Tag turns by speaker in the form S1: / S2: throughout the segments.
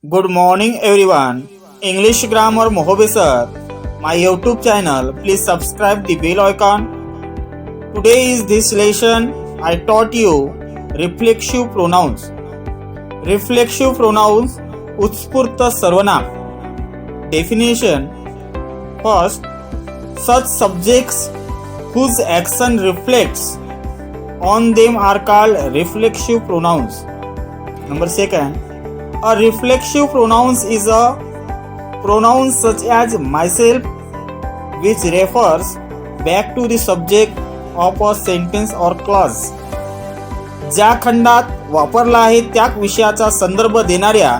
S1: Good morning everyone. English Grammar Mohobe sir. My YouTube channel. Please subscribe the bell icon. Today is this lesson I taught you reflexive pronouns. Reflexive pronouns उत्स्फूर्त सर्वनाम. Definition. First, such subjects whose action reflects on them are called reflexive pronouns. Number second, a reflexive pronoun is a pronoun such as myself which refers back to the subject of a sentence or clause. ज्या खंडात वापरला आहे त्या विषयाचा संदर्भ देणाऱ्या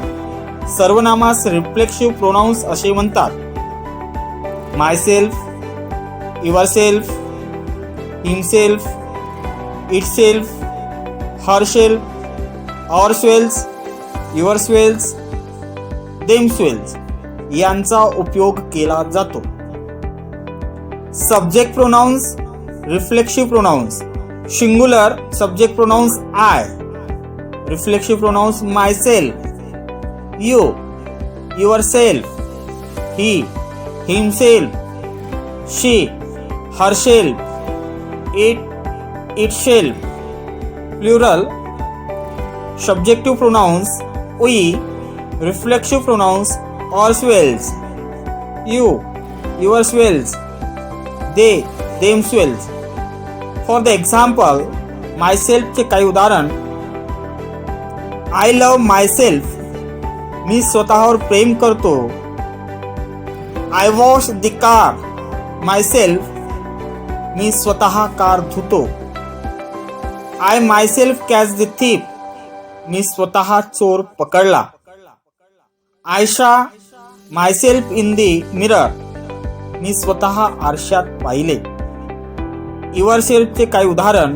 S1: सर्वनामास reflexive pronouns असे म्हणतात. Myself, yourself, himself, itself, herself, ourself, yourself, themself यांचा उपयोग केला जातो. Subject pronouns, reflexive pronouns. Singular subject pronouns I, reflexive pronouns myself, you, yourself, he, himself, she, herself, it, itself. Plural subjective pronouns we, reflexive pronouns ourselves, you, yourselves, they, themselves. For the example, myself चे काही उदाहरण. I love myself, मी स्वतःवर प्रेम करतो. I wash the car myself, मी स्वतः car धुतो. I myself catch the thief, मी स्वतः चोर पकडला. I saw myself in the mirror, मी स्वतः आरशात पाहिले. युअरसेल्फचे काही उदाहरण.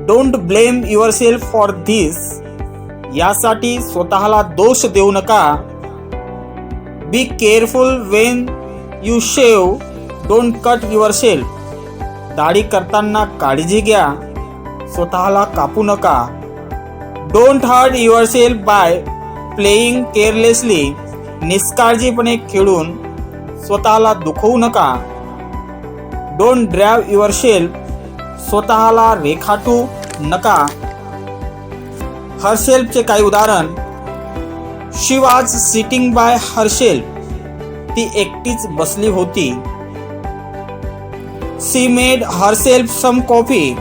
S1: Don't blame yourself for this, यासाठी स्वतःला दोष देऊ नका. Be careful when you shave, don't cut yourself, दाढी करताना काळजी घ्या, स्वतःला कापू नका. Don't hurt yourself by playing carelessly, निष्काळजीपणे खेळून स्वतःला दुखवू नका. डोंट ड्राइव्ह युअरसेल्फ, स्वतःला रेखाटू नका. हरसेल्फचे काही उदाहरण. शी वॉज सिटिंग बाय हरसेल्फ, ती एकटीच बसली होती. शी मेड हरसेल्फ सम कॉफी,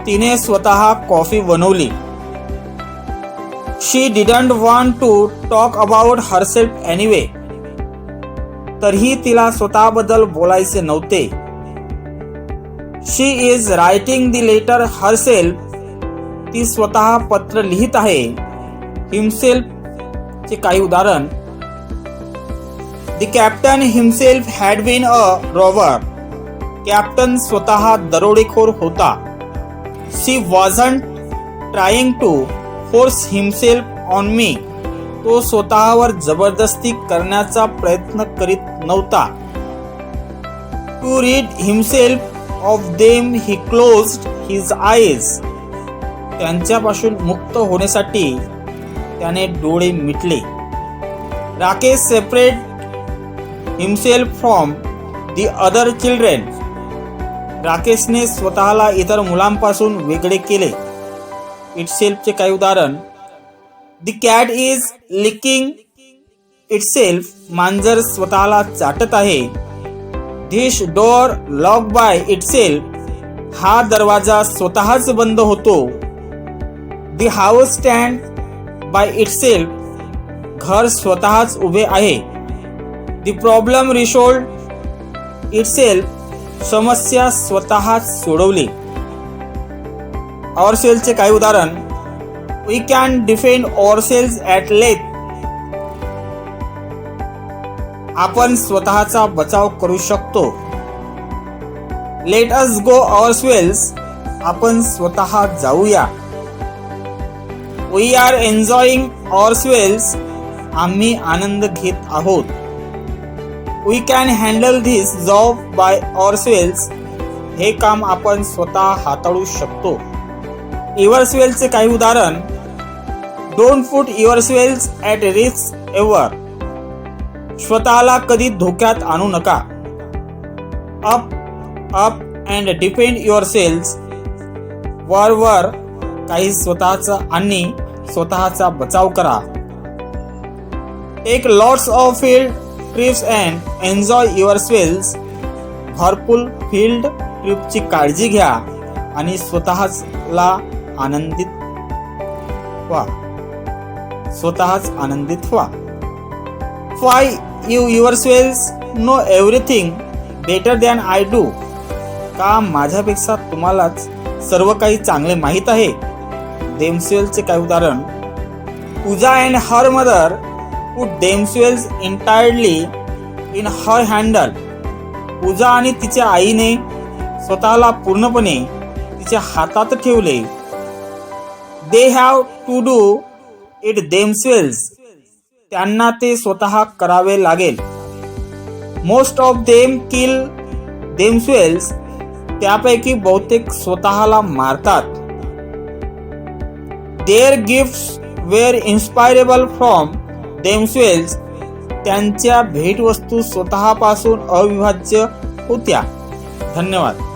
S1: तिने स्वतः कॉफी बनवली. She didn't want to talk about herself anyway, तरीही तिला स्वतःबद्दल बोलायचे नव्हते. She is writing the letter herself, ती स्वतः पत्र लिहित आहे. Himself चे काही उदाहरण. The captain himself had been a robber, captain स्वतः दरोडेखोर होता. She wasn't trying to force himself on me, तो स्वतःवर जबरदस्ती करण्याचा प्रयत्न करीत नव्हता. To rid himself of them he closed his eyes, त्यांच्यापासून मुक्त होण्यासाठी त्याने डोळे मिटले. Rakesh separate himself from the other children, राकेशने स्वतःला इतर मुलांपासून वेगळे केले. इटसेल्फचे काही उदाहरण. The cat is licking itself, मांजर स्वतःला चाटत आहे. This door lock by itself, हा दरवाजा स्वतःच बंद होतो. The house stand by itself, घर स्वतःच उभे आहे. द प्रॉब्लेम रिसॉल्व्ड इटसेल्फ, समस्या स्वतःच सोडवली. आवरसेल्फचे काही उदाहरण. We can defend ourselves at length, आपण स्वतःचा बचाव करू शकतो. लेट अस गो आवरसेल्व्स, आपण स्वतः जाऊया. वी आर एन्जॉयिंग आवरसेल्व्स, आम्ही आनंद घेत आहोत. We can handle this job by ourselves, हे काम आपण स्वतः हाताळू शकतो. युअरसेल्फचे काही उदाहरण. Don't put yourselves at risk ever. स्वतःला कधी धोक्यात आणू नका. Up up and defend yourselves. वर काही स्वतःचा आणि स्वतःचा बचाव करा. Take lots of field trips and enjoy yourselves. भरपूर फील्ड ट्रिपची काळजी घ्या आणि स्वतःला आनंदित व्हा. Why you yourselves know everything better than I do. का माझ्यापेक्षा तुम्हालाच सर्व काही चांगले माहीत आहे. देमसेल्सचे काही उदाहरण. Pooja and her mother put themselves entirely in her हँडल. पूजा आणि तिच्या आईने स्वतःला पूर्णपणे तिच्या हातात ठेवले. They have to do it themselves. त्यांना ते स्वतः करावे लागेल. Most of them kill themselves. त्यापैकी बहुतेक स्वतःला मारतात. Their gifts were inspirable from themselves. त्यांच्या भेटवस्तू स्वतःपासून अविभाज्य होत्या. धन्यवाद.